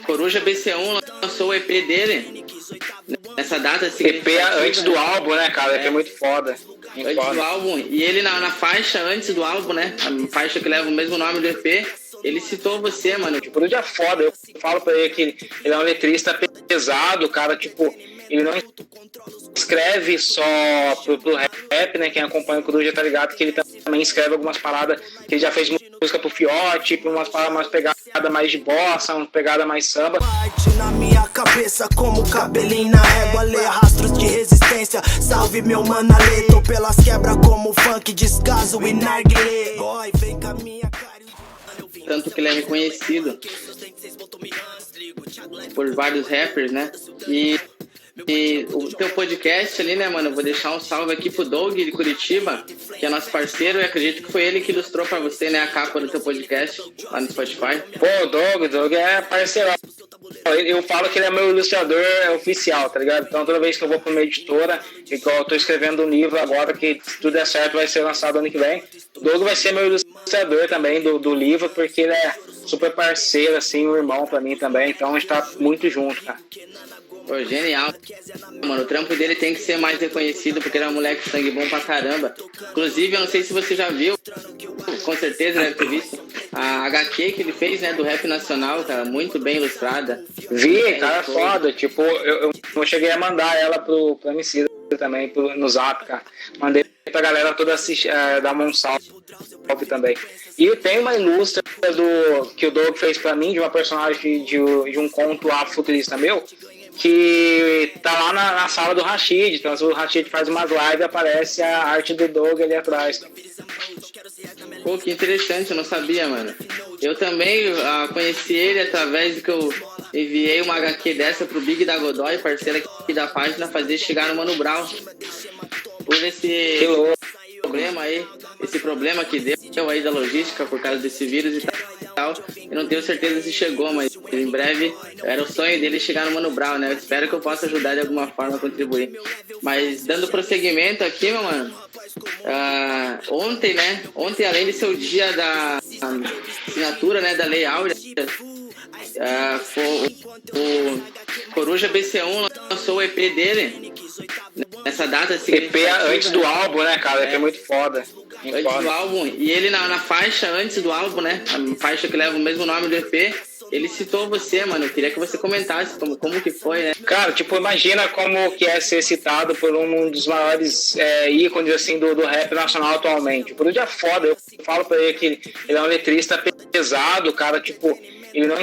Coruja BC1 lançou o EP dele nessa data EP antes do álbum, né, cara? EP é muito foda. Antes do álbum. E ele na faixa antes do álbum, né? A faixa que leva o mesmo nome do EP, ele citou você, mano. Tipo, Coruja é foda. Eu falo pra ele que ele é um letrista pesado, cara, tipo, ele não escreve só pro rap, né? Quem acompanha o Coruja tá ligado que ele também escreve algumas paradas, que ele já fez música pro Fiote, pra umas paradas mais pegada mais de bossa, uma pegada mais samba. Na minha cabeça como cabelinho na régua, lê rastros de resistência. Salve meu mano Ale, tô pelas quebras como funk, descaso e narguilé. Boy, vem com a minha cara. Tanto que ele é reconhecido por vários rappers, né? E o teu podcast ali, né, mano? Eu vou deixar um salve aqui pro Doug de Curitiba, que é nosso parceiro, e acredito que foi ele que ilustrou pra você, né, a capa do teu podcast lá no Spotify. Pô, o Doug é parceiro. Eu falo que ele é meu ilustrador oficial, tá ligado? Então toda vez que eu vou pra uma editora, igual eu tô escrevendo um livro agora, que se tudo der certo vai ser lançado ano que vem, o Doug vai ser meu ilustrador também do livro, porque ele é super parceiro, assim, um irmão pra mim também, então a gente tá muito junto, cara. Pô, genial. Mano, o trampo dele tem que ser mais reconhecido, porque ele é um moleque sangue bom pra caramba. Inclusive, eu não sei se você já viu, com certeza deve ter visto, a HQ que ele fez, né, do rap nacional, cara, muito bem ilustrada. Vi, cara, foda. Tipo, eu cheguei a mandar ela pro MC também, no Zap, cara. Mandei pra galera toda assistir, dar um salve também. E tem uma ilustra que o Doug fez pra mim, de uma personagem de um conto afrofuturista meu, que tá lá na sala do Rashid. Então, se o Rashid faz umas lives, aparece a arte do Doug ali atrás. Pô, que interessante, eu não sabia, mano. Eu também conheci ele através do que eu enviei uma HQ dessa pro Big da Godoy, parceira aqui da página, fazer chegar no Mano Brown. Por esse problema aí, esse problema que deu aí da logística por causa desse vírus e tal. Eu não tenho certeza se chegou, mas em breve era o sonho dele chegar no Mano Brown, né? Eu espero que eu possa ajudar de alguma forma a contribuir. Mas dando prosseguimento aqui, meu mano, ontem, né? Ontem, além de ser o dia da assinatura, né, da Lei Áurea, o Coruja BC1 lançou o EP dele nessa data. EP antes do álbum, né, cara? EP é muito foda. Antes do álbum. E ele na faixa antes do álbum, né? A faixa que leva o mesmo nome do EP, ele citou você, mano. Eu queria que você comentasse como que foi, né? Cara, tipo, imagina como que é ser citado por um dos maiores ícones, assim, do rap nacional atualmente. O Coruja é foda. Eu falo pra ele que ele é um letrista pesado, cara, tipo, ele não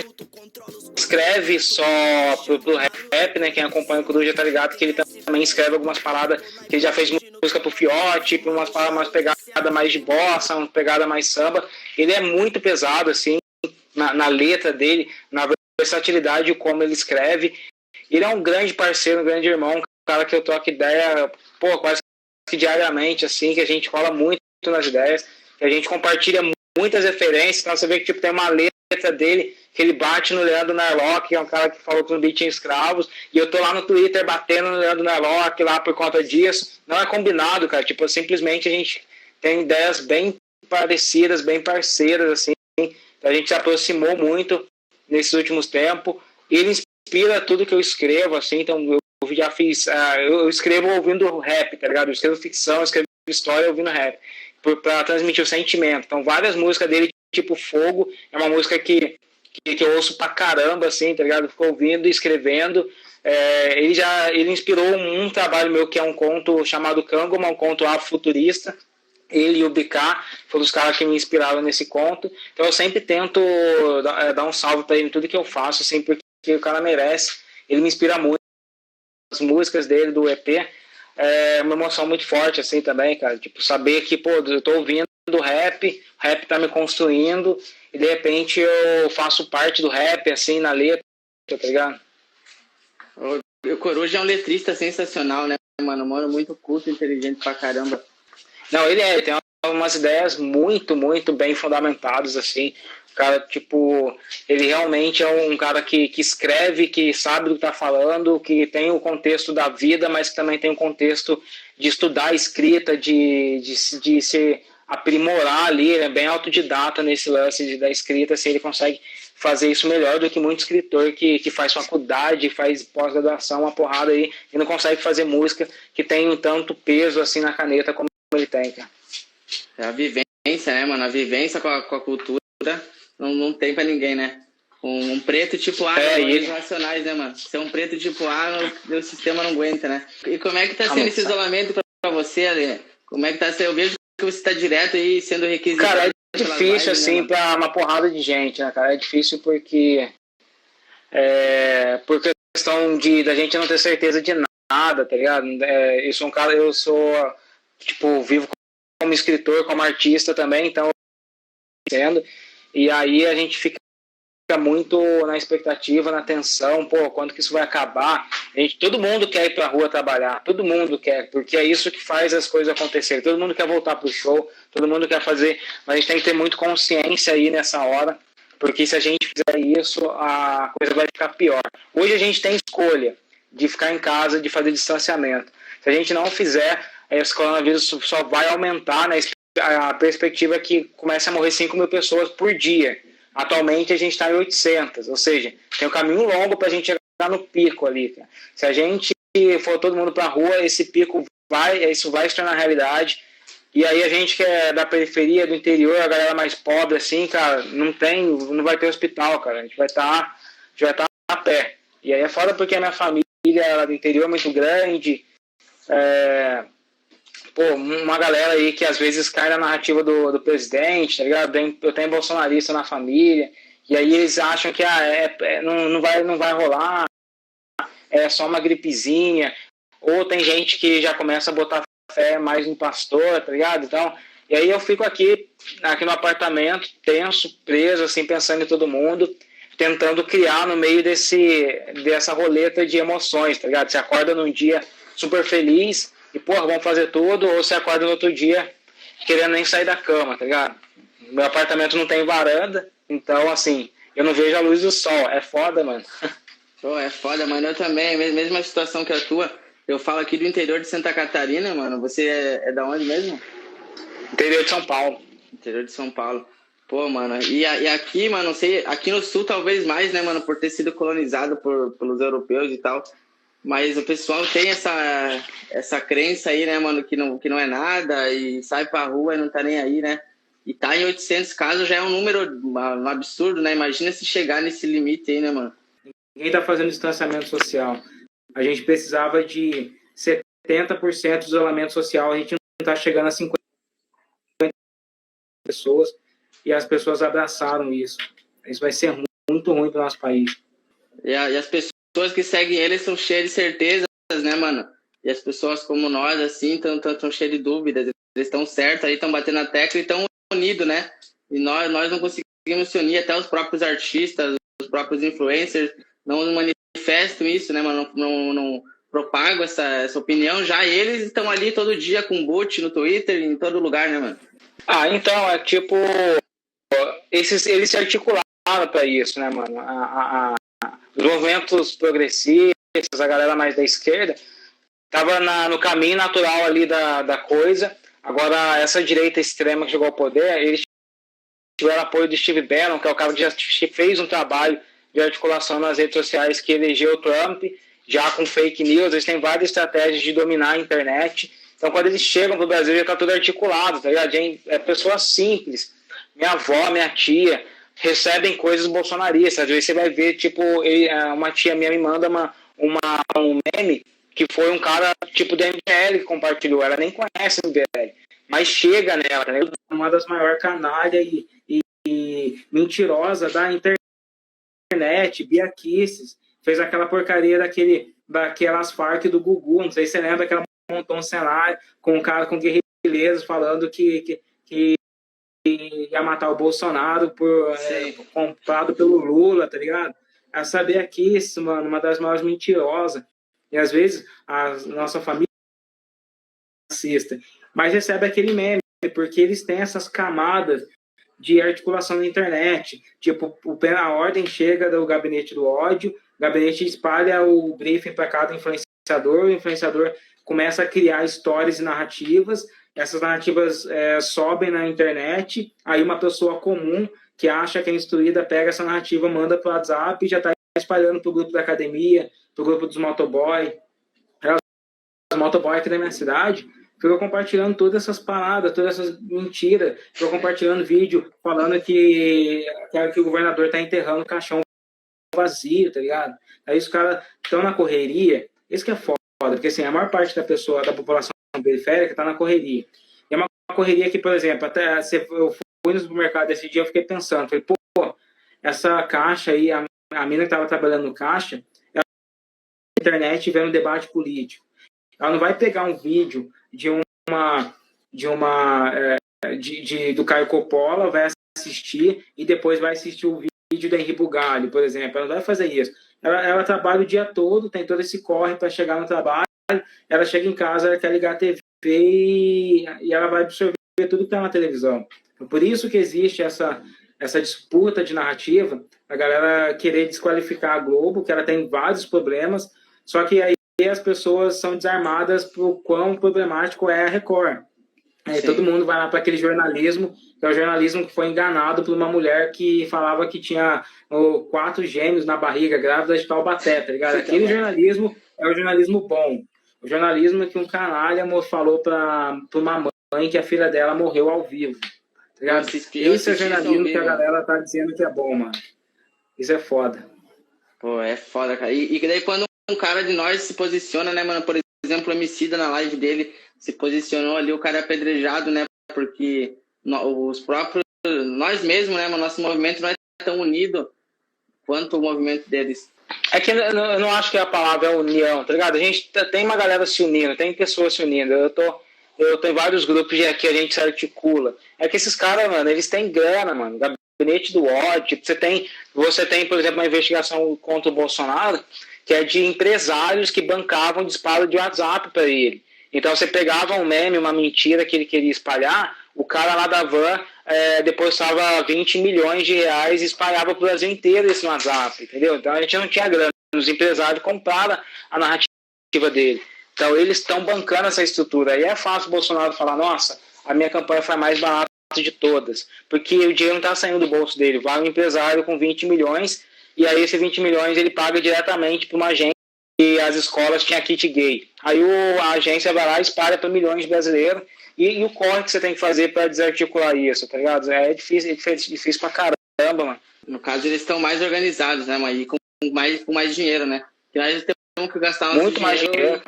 escreve só pro rap, né? Quem acompanha o Coruja tá ligado que ele também escreve algumas paradas, que ele já fez música pro Fiote, pra umas paradas mais pegada mais de bossa, uma pegada mais samba. Ele é muito pesado, assim, na letra dele, na versatilidade como ele escreve. Ele é um grande parceiro, um grande irmão, um cara que eu troco ideia, pô, quase que diariamente, assim, que a gente cola muito nas ideias, que a gente compartilha muitas referências. Então você vê que tipo, tem uma letra dele que ele bate no Leandro Narlock, que é um cara que falou que no beat tinha escravos, e eu tô lá no Twitter batendo no Leandro Narlock lá por conta disso. Não é combinado, cara, tipo, simplesmente a gente tem ideias bem parecidas, bem parceiras, assim. A gente se aproximou muito nesses últimos tempos. Ele inspira tudo que eu escrevo, assim. Então eu já fiz, eu escrevo ouvindo rap, tá ligado? Eu escrevo ficção, eu escrevo história ouvindo rap, pra transmitir o sentimento. Então várias músicas dele, tipo Fogo, é uma música que eu ouço pra caramba, assim, tá ligado? Fico ouvindo e escrevendo. Ele inspirou um trabalho meu que é um conto chamado Kangoma, um conto afrofuturista. Ele e o BK foram os caras que me inspiraram nesse conto. Então eu sempre tento dar um salve pra ele em tudo que eu faço, assim, porque o cara merece. Ele me inspira muito. As músicas dele, do EP, é uma emoção muito forte, assim, também, cara. Tipo, saber que, pô, eu tô ouvindo o rap tá me construindo, e de repente eu faço parte do rap, assim, na letra, tá ligado? O Coruja é um letrista sensacional, né, mano? Mano, muito culto, inteligente pra caramba. Não, ele tem umas ideias muito, muito bem fundamentadas, assim. O cara, tipo, ele realmente é um cara que escreve, que sabe do que tá falando, que tem o contexto da vida, mas que também tem o contexto de estudar a escrita, de se aprimorar ali, ele é bem autodidata nesse lance da escrita, assim, ele consegue fazer isso melhor do que muito escritor que faz faculdade, faz pós-graduação, uma porrada aí, e não consegue fazer música que tem um tanto peso assim na caneta como ele tem, cara. É a vivência, né, mano? A vivência com a cultura não tem pra ninguém, né? Um preto tipo A, nacionais, né, mano? Ser um preto tipo A, o sistema não aguenta, né? E como é que tá sendo esse isolamento pra você, Ale? Como é que tá sendo? Eu vejo que você tá direto aí sendo requisitado. Cara, é difícil, lives, assim, né, pra uma porrada de gente, né, cara? É difícil porque... por questão da gente não ter certeza de nada, tá ligado? Eu sou um cara, tipo, vivo como escritor, como artista também, então... E aí a gente fica muito na expectativa, na tensão, quando que isso vai acabar? Todo mundo quer ir pra rua trabalhar, todo mundo quer, porque é isso que faz as coisas acontecerem, todo mundo quer voltar pro show, todo mundo quer fazer, mas a gente tem que ter muito consciência aí nessa hora, porque se a gente fizer isso, a coisa vai ficar pior. Hoje a gente tem escolha de ficar em casa, de fazer distanciamento. Se a gente não fizer, esse coronavírus só vai aumentar, né? A perspectiva é que comece a morrer 5 mil pessoas por dia. Atualmente a gente está em 800, ou seja, tem um caminho longo para a gente chegar no pico ali, cara. Se a gente for todo mundo para a rua, esse pico isso vai se tornar realidade. E aí a gente que é da periferia, do interior, a galera mais pobre, assim, cara, não vai ter hospital, cara. A gente vai estar a pé. E aí é foda porque a minha família do interior é muito grande. Uma galera aí que às vezes cai na narrativa do presidente, tá ligado? Eu tenho bolsonarista na família, e aí eles acham que não vai rolar, é só uma gripezinha, ou tem gente que já começa a botar fé mais no pastor, tá ligado? Então, e aí eu fico aqui no apartamento, tenso, preso, assim, pensando em todo mundo, tentando criar no meio dessa roleta de emoções, tá ligado? Você acorda num dia super feliz, e, vamos fazer tudo, ou você acorda no outro dia querendo nem sair da cama, tá ligado? Meu apartamento não tem varanda, então, assim, eu não vejo a luz do sol. É foda, mano. É foda, mano. Eu também, mesma situação que a tua. Eu falo aqui do interior de Santa Catarina, mano. Você é da onde mesmo? Interior de São Paulo. Interior de São Paulo. Mano, e aqui, mano, não sei, aqui no sul talvez mais, né, mano, por ter sido colonizado pelos europeus e tal. Mas o pessoal tem essa crença aí, né, mano, que não é nada e sai pra rua e não tá nem aí, né? E tá em 800 casos já é um número um absurdo, né? Imagina se chegar nesse limite aí, né, mano? Ninguém tá fazendo distanciamento social. A gente precisava de 70% de isolamento social, a gente não tá chegando a 50 pessoas e as pessoas abraçaram isso. Isso vai ser muito ruim pro nosso país. E as pessoas que seguem eles são cheias de certezas, né, mano? E as pessoas como nós, assim, estão cheias de dúvidas. Eles estão certos aí, estão batendo a tecla e estão unidos, né? E nós não conseguimos se unir, até os próprios artistas, os próprios influencers não manifestam isso, né, mano? Não propagam essa opinião. Já eles estão ali todo dia com bot no Twitter, em todo lugar, né, mano? Então, é tipo... Eles se articularam para isso, né, mano? Os movimentos progressistas, a galera mais da esquerda, estava no caminho natural ali da coisa. Agora, essa direita extrema que chegou ao poder, eles tiveram apoio do Steve Bannon, que é o cara que já fez um trabalho de articulação nas redes sociais, que elegeu o Trump, já com fake news. Eles têm várias estratégias de dominar a internet. Então, quando eles chegam pro Brasil, já está tudo articulado, tá ligado? É pessoas simples. Minha avó, minha tia, recebem coisas bolsonaristas. Às vezes você vai ver, tipo, uma tia minha me manda um meme que foi um cara, tipo, da MBL que compartilhou. Ela nem conhece o MBL, mas chega nela, né? Uma das maiores canalhas e mentirosa da internet, Bia Kicis, fez aquela porcaria daquelas Farc do Gugu. Não sei se você lembra que ela montou um cenário com um cara com guerrilheiros falando que ia matar o Bolsonaro comprado pelo Lula, tá ligado? A saber aqui, isso, mano, uma das maiores mentirosas. E às vezes a nossa família assista, mas recebe aquele meme, porque eles têm essas camadas de articulação na internet. Tipo, a ordem chega do gabinete do ódio, o gabinete espalha o briefing para cada influenciador, o influenciador começa a criar histórias e narrativas, essas narrativas sobem na internet, aí uma pessoa comum que acha que é instruída pega essa narrativa, manda para o WhatsApp e já está espalhando para o grupo da academia, para o grupo dos motoboy. Os motoboy aqui da minha cidade ficam compartilhando todas essas paradas, todas essas mentiras, ficam compartilhando vídeo falando que o governador está enterrando o caixão vazio, tá ligado? Aí os caras estão na correria, isso que é foda, porque assim, a maior parte da população periférica está na correria. E é uma correria que, por exemplo, até eu fui no supermercado esse dia, eu fiquei pensando, falei, pô, essa caixa aí, a mina que estava trabalhando no caixa, ela na internet vendo debate político. Ela não vai pegar um vídeo do Caio Coppola, vai assistir e depois vai assistir o vídeo da Henri Bugalho, por exemplo. Ela não vai fazer isso. Ela trabalha o dia todo, tem todo esse corre para chegar no trabalho, ela chega em casa, ela quer ligar a TV e ela vai absorver tudo que está na televisão. Por isso que existe essa disputa de narrativa, a galera querer desqualificar a Globo, que ela tem vários problemas, só que aí as pessoas são desarmadas por quão problemático é a Record. Aí todo mundo vai lá para aquele jornalismo, que é o jornalismo que foi enganado por uma mulher que falava que tinha 4 gêmeos na barriga, grávida de Taubaté, tá ligado? Aquele jornalismo é o jornalismo bom. O jornalismo que um canalha falou para uma mãe que a filha dela morreu ao vivo. Tá ligado? Esse é o jornalismo que a galera tá dizendo que é bom, mano. Isso é foda. Pô, é foda, cara. E daí quando um cara de nós se posiciona, né, mano? Por exemplo, o Emicida na live dele se posicionou ali, o cara é apedrejado, né? Porque os próprios, nós mesmos, né, mano? Nosso movimento não é tão unido quanto o movimento deles. É que eu não acho que a palavra é união, tá ligado? A gente tem uma galera se unindo, tem pessoas se unindo. Eu tenho vários grupos que a gente se articula. É que esses caras, mano, eles têm grana, mano. Gabinete do ódio. Você tem, por exemplo, uma investigação contra o Bolsonaro, que é de empresários que bancavam disparo de WhatsApp para ele. Então você pegava um meme, uma mentira que ele queria espalhar, o cara lá da van depois estava 20 milhões de reais e espalhava para o Brasil inteiro esse WhatsApp, entendeu? Então a gente não tinha grana. Os empresários compraram a narrativa dele. Então eles estão bancando essa estrutura. Aí é fácil o Bolsonaro falar, nossa, a minha campanha foi a mais barata de todas. Porque o dinheiro não está saindo do bolso dele. Vai um empresário com 20 milhões e aí esses 20 milhões ele paga diretamente para uma agência e as escolas tinham kit gay. Aí a agência vai lá e espalha para milhões de brasileiros e o corre que você tem que fazer para desarticular isso, tá ligado? É difícil pra caramba, mano. No caso, eles estão mais organizados, né, mano? E com mais dinheiro, né? Porque nós temos que gastar muito mais dinheiro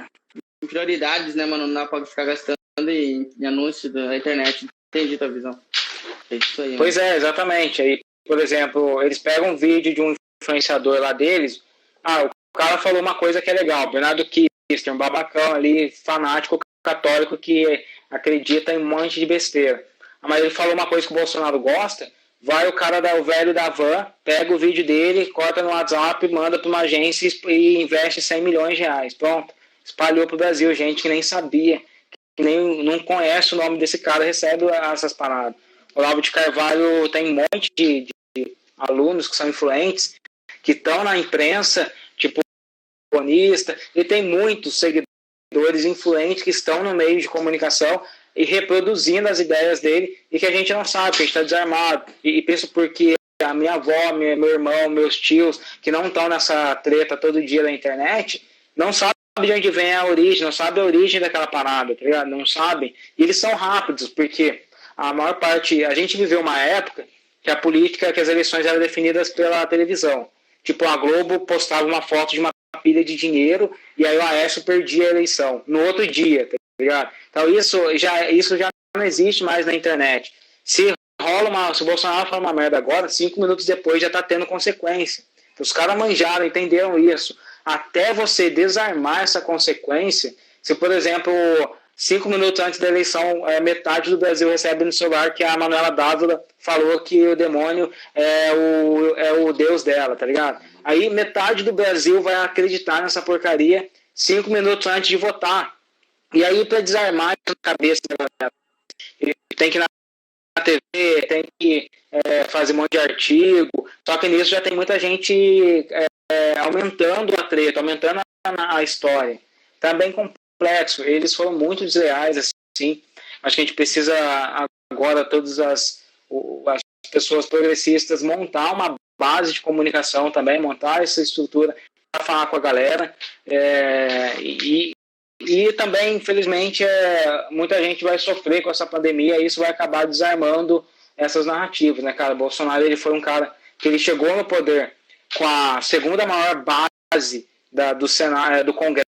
em prioridades, né, mano? Não dá pra ficar gastando em anúncios da internet. Entendi tua visão. É isso aí, pois mano. Exatamente. Aí, por exemplo, eles pegam um vídeo de um influenciador lá deles. O cara falou uma coisa que é legal. Bernardo Kister, um babacão ali, fanático católico que acredita em um monte de besteira. Mas ele falou uma coisa que o Bolsonaro gosta. Vai o velho da van, pega o vídeo dele, corta no WhatsApp, manda para uma agência e investe 100 milhões de reais. Pronto. Espalhou pro Brasil, gente que nem sabia, que nem não conhece o nome desse cara, recebe essas paradas. O Olavo de Carvalho tem um monte de alunos que são influentes, que estão na imprensa, tipo comunista, e tem muitos seguidores influentes que estão no meio de comunicação e reproduzindo as ideias dele e que a gente não sabe, que a gente está desarmado. E penso porque a minha avó, meu irmão, meus tios, que não estão nessa treta todo dia na internet, não sabem de onde vem a origem, não sabem a origem daquela parada, tá ligado? Não sabem. E eles são rápidos, porque a maior parte... A gente viveu uma época que a política, que as eleições eram definidas pela televisão. Tipo, a Globo postava uma foto de uma pilha de dinheiro e aí o Aécio perdia a eleição no outro dia, tá ligado? Então isso já não existe mais na internet. Se o Bolsonaro fala uma merda agora, 5 minutos depois já tá tendo consequência. Então, os caras manjaram, entenderam isso. Até você desarmar essa consequência, se, por exemplo, 5 minutos antes da eleição, metade do Brasil recebe no celular que a Manuela Dávila falou que o demônio é o Deus dela, tá ligado? Aí metade do Brasil vai acreditar nessa porcaria 5 minutos antes de votar. E aí, para desarmar a cabeça da galera, ele tem que ir na TV, tem que fazer um monte de artigo, só que nisso já tem muita gente aumentando a treta, aumentando a história. Tá bem complexo, eles foram muito desleais, assim. Acho que a gente precisa agora, todas as pessoas progressistas, montar uma base de comunicação também, montar essa estrutura para falar com a galera. E também, infelizmente, muita gente vai sofrer com essa pandemia e isso vai acabar desarmando essas narrativas, né, cara? Bolsonaro, ele foi um cara que ele chegou no poder com a segunda maior base do Senado, do Congresso,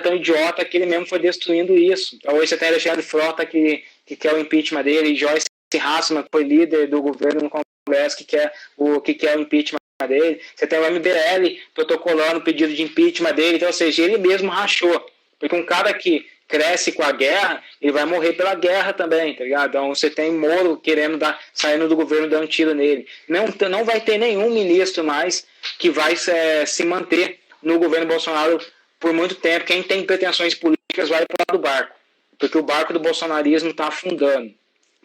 tão idiota que ele mesmo foi destruindo isso. Então, hoje você tem Alexandre Frota que quer o impeachment dele, e Joyce Hasselman, que foi líder do governo no Congresso, que quer o impeachment dele. Você tem o MBL protocolando o pedido de impeachment dele. Então, ou seja, ele mesmo rachou. Porque um cara que cresce com a guerra, ele vai morrer pela guerra também, tá ligado? Então você tem Moro querendo saindo do governo dando tiro nele. Não vai ter nenhum ministro mais que vai se manter no governo Bolsonaro por muito tempo. Quem tem pretensões políticas vai para do barco, porque o barco do bolsonarismo está afundando.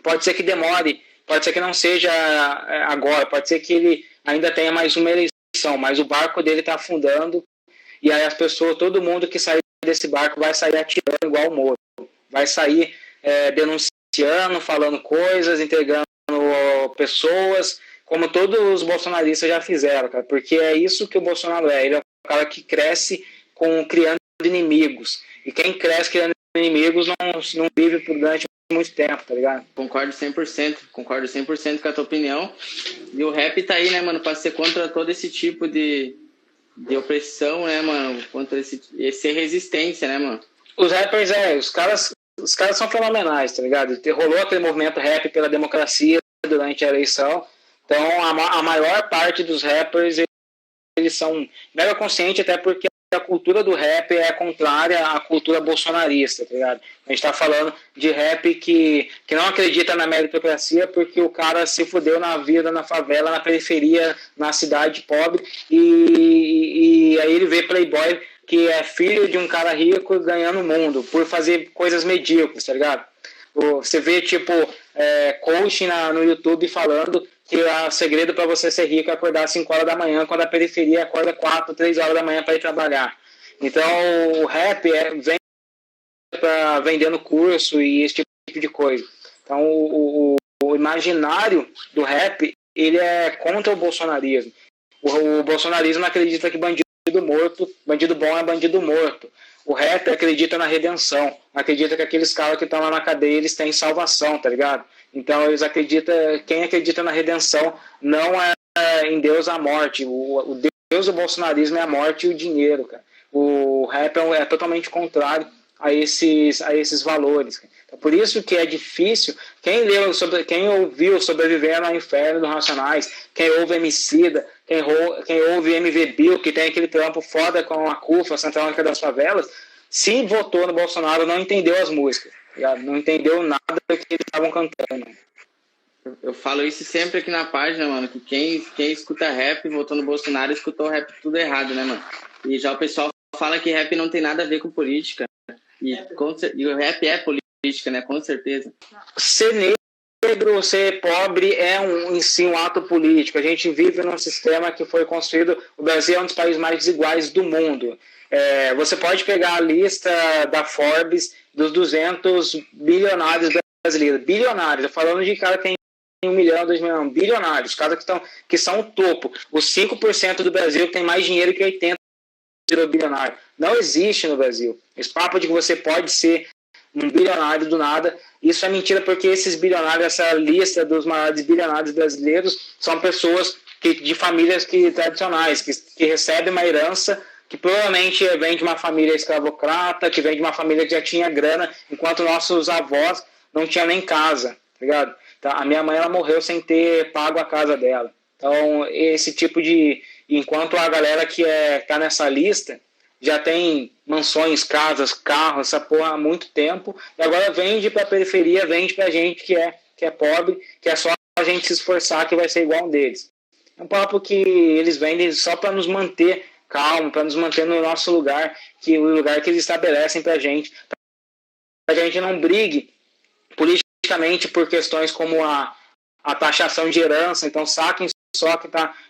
Pode ser que demore, pode ser que não seja agora, pode ser que ele ainda tenha mais uma eleição, mas o barco dele está afundando, e aí as pessoas, todo mundo que sair desse barco vai sair atirando igual o Moro, vai sair denunciando, falando coisas, entregando pessoas, como todos os bolsonaristas já fizeram, cara, porque é isso que o Bolsonaro é. Ele é um cara que cresce criando inimigos, e quem cresce criando inimigos não vive durante muito tempo, tá ligado? Concordo 100% com a tua opinião, e o rap tá aí, né, mano, pra ser contra todo esse tipo de opressão, né, mano, contra esse resistência, né, mano. Os rappers, os caras são fenomenais, tá ligado? Rolou aquele movimento rap pela democracia durante a eleição, então a maior parte dos rappers, eles são mega conscientes, até porque a cultura do rap é contrária à cultura bolsonarista, tá ligado? A gente tá falando de rap que não acredita na meritocracia porque o cara se fudeu na vida, na favela, na periferia, na cidade pobre, e aí ele vê playboy que é filho de um cara rico ganhando o mundo por fazer coisas medíocres, tá ligado? Você vê, tipo, coaching no YouTube falando que o segredo para você ser rico é acordar às 5 horas da manhã, quando a periferia acorda 4, 3 horas da manhã para ir trabalhar. Então, o rap vem vendendo curso e esse tipo de coisa. Então, o imaginário do rap, ele é contra o bolsonarismo. O bolsonarismo acredita que bandido bom é bandido morto. O rap acredita na redenção, acredita que aqueles caras que estão lá na cadeia, eles têm salvação, tá ligado? Então eles acreditam, quem acredita na redenção não é em Deus a morte. O Deus do bolsonarismo é a morte e o dinheiro, cara. O rap é totalmente contrário a esses valores. Então, por isso que é difícil. Quem ouviu Sobrevivendo ao Inferno do Racionais, quem ouve Emicida, quem ouve MV Bill, que tem aquele trampo foda com a CUFA, a Central Única das Favelas, se votou no Bolsonaro, não entendeu as músicas, não entendeu nada do que eles estavam cantando. Eu falo isso sempre aqui na página, mano, que quem escuta rap votou no Bolsonaro escutou o rap tudo errado, né, mano? E já o pessoal fala que rap não tem nada a ver com política. E o rap é política, né? Com certeza. Ser negro, ser pobre é em si um ato político. A gente vive num sistema que foi construído. O Brasil é um dos países mais desiguais do mundo. Você pode pegar a lista da Forbes dos 200 bilionários brasileiros. Bilionários. Eu falando de cara que tem 1 milhão, 2 milhões. Bilionários. Caras que são o topo. Os 5% do Brasil tem mais dinheiro que 80% bilionário. Não existe no Brasil. Esse papo de que você pode ser um bilionário do nada, isso é mentira, porque esses bilionários, essa lista dos maiores bilionários brasileiros, são pessoas de famílias tradicionais, que recebem uma herança que provavelmente vem de uma família escravocrata, que vem de uma família que já tinha grana, enquanto nossos avós não tinham nem casa, tá ligado? Então, a minha mãe, ela morreu sem ter pago a casa dela. Então, esse tipo de... Enquanto a galera que tá nessa lista já tem mansões, casas, carros, essa porra há muito tempo, e agora vende pra periferia, vende pra gente que é pobre, que é só a gente se esforçar que vai ser igual um deles. É um papo que eles vendem só para nos manter calmo, para nos manter no nosso lugar, o lugar que eles estabelecem pra gente, para que a gente não brigue politicamente por questões como a taxação de herança. Então saquem só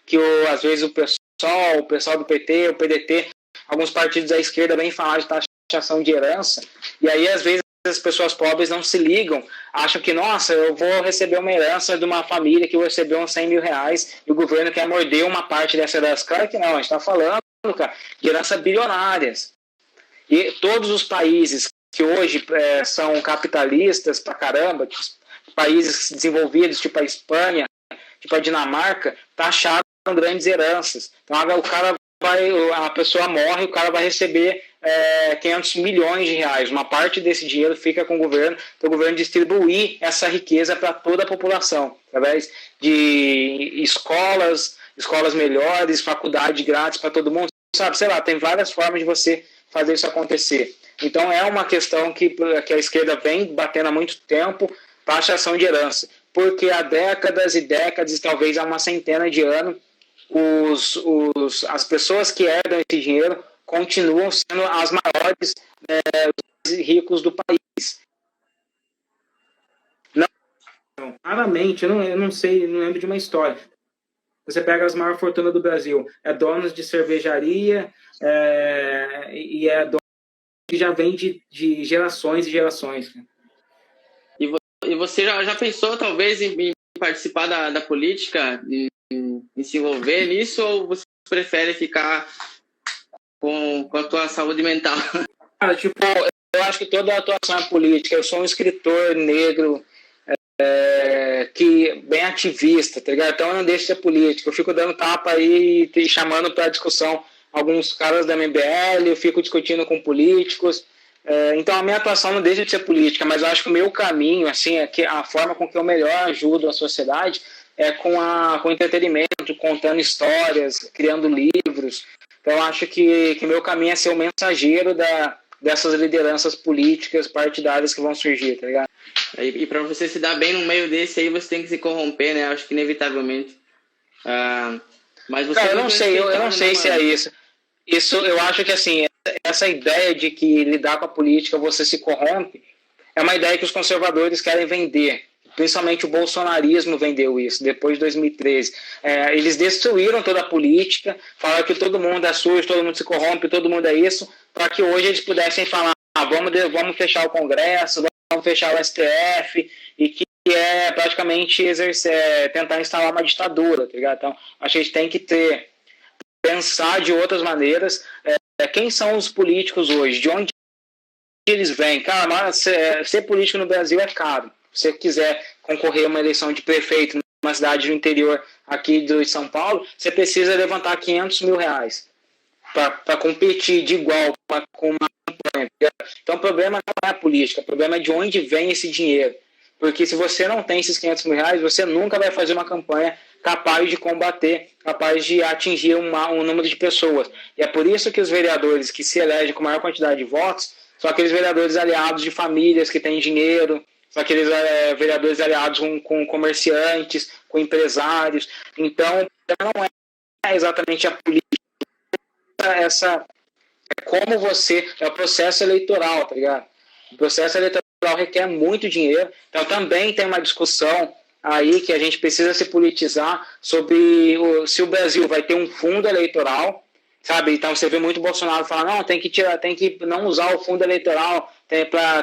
que às vezes o pessoal do PT, o PDT, alguns partidos da esquerda vêm falar de taxação de herança, e aí às vezes as pessoas pobres não se ligam, acham que, nossa, eu vou receber uma herança de uma família que recebeu uns 100 mil reais e o governo quer morder uma parte dessa herança. Claro que não, a gente está falando, cara, de heranças bilionárias. E todos os países que hoje são capitalistas pra caramba, tipo, países desenvolvidos, tipo a Espanha, tipo a Dinamarca, taxaram grandes heranças. Então a pessoa morre, o cara vai receber 500 milhões de reais. Uma parte desse dinheiro fica com o governo, para o governo distribuir essa riqueza para toda a população, através de escolas melhores, faculdade grátis para todo mundo, sabe? Sei lá, tem várias formas de você fazer isso acontecer. Então é uma questão que a esquerda vem batendo há muito tempo, taxação de herança, porque há décadas e décadas, talvez há uma centena de anos, as pessoas que herdam esse dinheiro continuam sendo as maiores ricos do país. Não, raramente, eu não sei, não lembro de uma história. Você pega as maiores fortunas do Brasil, donos de cervejaria, e dono que já vem de gerações e gerações. E você já pensou, talvez, em participar da política, em se envolver nisso, ou você prefere ficar com a tua saúde mental? Cara, tipo, eu acho que toda a atuação é política. Eu sou um escritor negro, que bem ativista, tá ligado? Então eu não deixo de ser político. Eu fico dando tapa aí e chamando para discussão alguns caras da MBL, eu fico discutindo com políticos. Então a minha atuação não deixa de ser política, mas eu acho que o meu caminho, assim, a forma com que eu melhor ajudo a sociedade é com o entretenimento, contando histórias, criando livros. Então eu acho que meu caminho é ser o mensageiro dessas lideranças políticas partidárias que vão surgir, tá ligado? E para você se dar bem no meio desse aí, você tem que se corromper, né? Acho que inevitavelmente. Mas você eu não sei se é isso. Isso, eu acho que, assim, essa ideia de que lidar com a política você se corrompe é uma ideia que os conservadores querem vender. Principalmente o bolsonarismo vendeu isso, depois de 2013. Eles destruíram toda a política, falaram que todo mundo é sujo, todo mundo se corrompe, todo mundo é isso, para que hoje eles pudessem falar, vamos fechar o Congresso, vamos fechar o STF, e que é praticamente tentar instalar uma ditadura, tá ligado? Então, a gente tem que pensar de outras maneiras. Quem são os políticos hoje? De onde eles vêm? Cara, mas ser político no Brasil é caro. Se você quiser concorrer a uma eleição de prefeito numa cidade do interior aqui de São Paulo, você precisa levantar 500 mil reais para competir de igual com uma campanha. Então o problema não é a política, o problema é de onde vem esse dinheiro. Porque se você não tem esses 500 mil reais, você nunca vai fazer uma campanha capaz de combater, capaz de atingir um número de pessoas. E é por isso que os vereadores que se elegem com maior quantidade de votos são aqueles vereadores aliados de famílias que têm dinheiro, são aqueles vereadores aliados com comerciantes, com empresários. Então, não é exatamente a política, como é o processo eleitoral, tá ligado? O processo eleitoral requer muito dinheiro, então também tem uma discussão aí que a gente precisa se politizar sobre se o Brasil vai ter um fundo eleitoral, sabe? Então você vê muito Bolsonaro falar, não, tem que não usar o fundo eleitoral,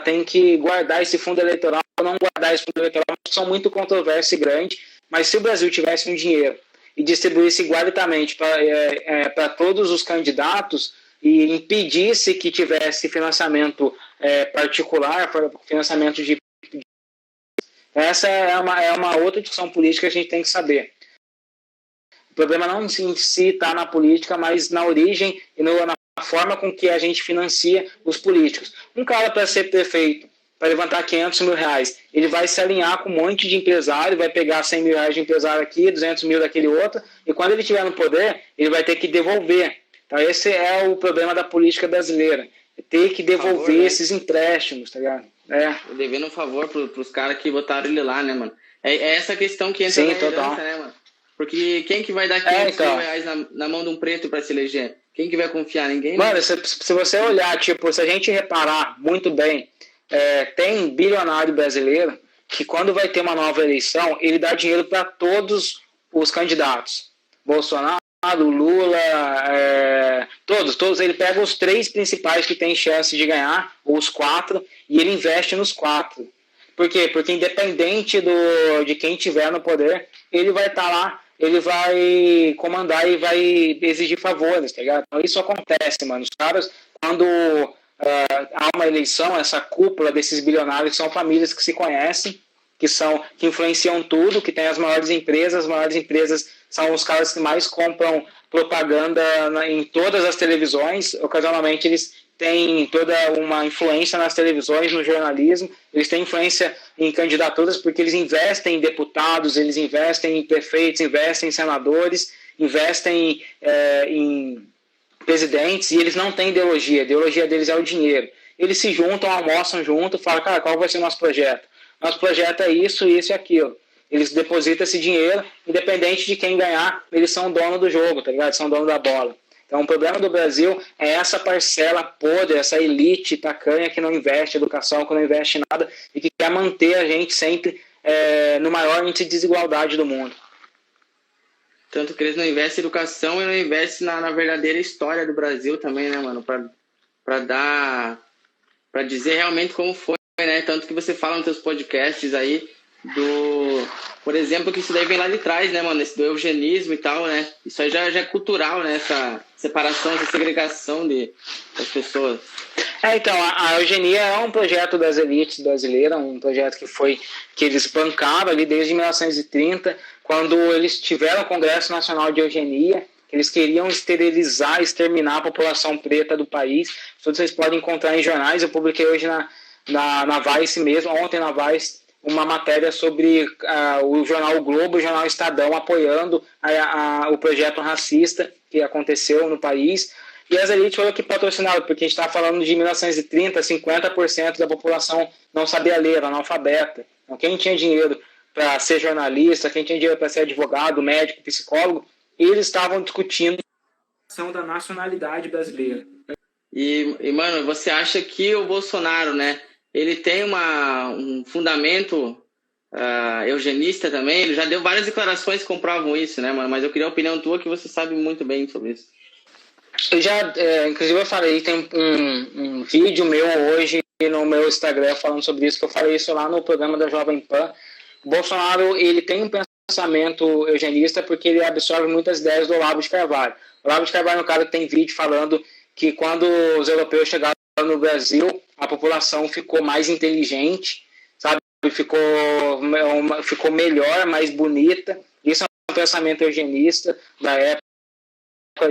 tem que guardar esse fundo eleitoral, não guardar esse fundo eleitoral, são muito controversos e grandes, mas se o Brasil tivesse um dinheiro e distribuísse igualitamente para todos os candidatos e impedisse que tivesse financiamento particular, financiamento de... Essa é uma outra discussão política que a gente tem que saber. O problema não em si está na política, mas na origem e na forma com que a gente financia os políticos. Um cara para ser prefeito, para levantar 500 mil reais, ele vai se alinhar com um monte de empresário, vai pegar 100 mil reais de empresário aqui, 200 mil daquele outro, e quando ele estiver no poder, ele vai ter que devolver. Então esse é o problema da política brasileira, ter que devolver esses empréstimos, tá ligado? Devendo um favor pros caras que botaram ele lá, né, mano? É essa questão que entra na herança, né, mano? Porque quem que vai dar 500 mil reais na mão de um preto para se eleger? Quem que vai confiar? Ninguém? Mano, se você olhar, tipo, se a gente reparar muito bem, tem bilionário brasileiro que quando vai ter uma nova eleição, ele dá dinheiro para todos os candidatos. Bolsonaro, Lula, Todos. Ele pega os 3 principais que tem chance de ganhar, ou os 4, e ele investe nos 4. Por quê? Porque independente de quem tiver no poder, ele vai estar lá, ele vai comandar e vai exigir favores, tá ligado? Então isso acontece, mano. Os caras, quando há uma eleição, essa cúpula desses bilionários são famílias que se conhecem, que influenciam tudo, que tem as maiores empresas são os caras que mais compram propaganda em todas as televisões. Ocasionalmente eles têm toda uma influência nas televisões, no jornalismo, eles têm influência em candidaturas porque eles investem em deputados, eles investem em prefeitos, investem em senadores, investem em presidentes, e eles não têm ideologia. A ideologia deles é o dinheiro. Eles se juntam, almoçam junto, falam, cara, qual vai ser o nosso projeto? Nosso projeto é isso, isso e aquilo. Eles depositam esse dinheiro, independente de quem ganhar, eles são dono do jogo, tá ligado? São dono da bola. Então, o problema do Brasil é essa parcela podre, essa elite tacanha que não investe em educação, que não investe em nada e que quer manter a gente sempre no maior índice de desigualdade do mundo. Tanto que eles não investem em educação e não investem na verdadeira história do Brasil também, né, mano? Pra dizer realmente como foi, né? Tanto que você fala nos seus podcasts aí por exemplo, que isso daí vem lá de trás, né, mano? Esse do eugenismo e tal, né? Isso aí já é cultural, né? Essa separação, essa segregação das pessoas. Então, a eugenia é um projeto das elites brasileiras, um projeto que eles bancaram ali desde 1930, quando eles tiveram o Congresso Nacional de Eugenia, que eles queriam esterilizar, exterminar a população preta do país. Tudo vocês podem encontrar em jornais. Eu publiquei hoje na Vice mesmo, ontem na Vice, uma matéria sobre o jornal o Globo, o jornal Estadão, apoiando o projeto racista que aconteceu no país. E as elites foram que patrocinaram, porque a gente está falando de 1930, 50% da população não sabia ler, era analfabeta. Então, quem tinha dinheiro para ser jornalista, quem tinha dinheiro para ser advogado, médico, psicólogo, eles estavam discutindo a questão da nacionalidade brasileira. E, mano, você acha que o Bolsonaro, né, ele tem um fundamento eugenista também? Ele já deu várias declarações que comprovam isso, né, mano? Mas eu queria a opinião tua, que você sabe muito bem sobre isso. Eu já, inclusive eu falei, tem um vídeo meu hoje no meu Instagram falando sobre isso, que eu falei isso lá no programa da Jovem Pan. O Bolsonaro, ele tem um pensamento eugenista porque ele absorve muitas ideias do Olavo de Carvalho. O Olavo de Carvalho é um cara que tem vídeo falando que quando os europeus chegaram no Brasil, a população ficou mais inteligente, sabe? Ficou melhor, mais bonita. Isso é um pensamento eugenista da época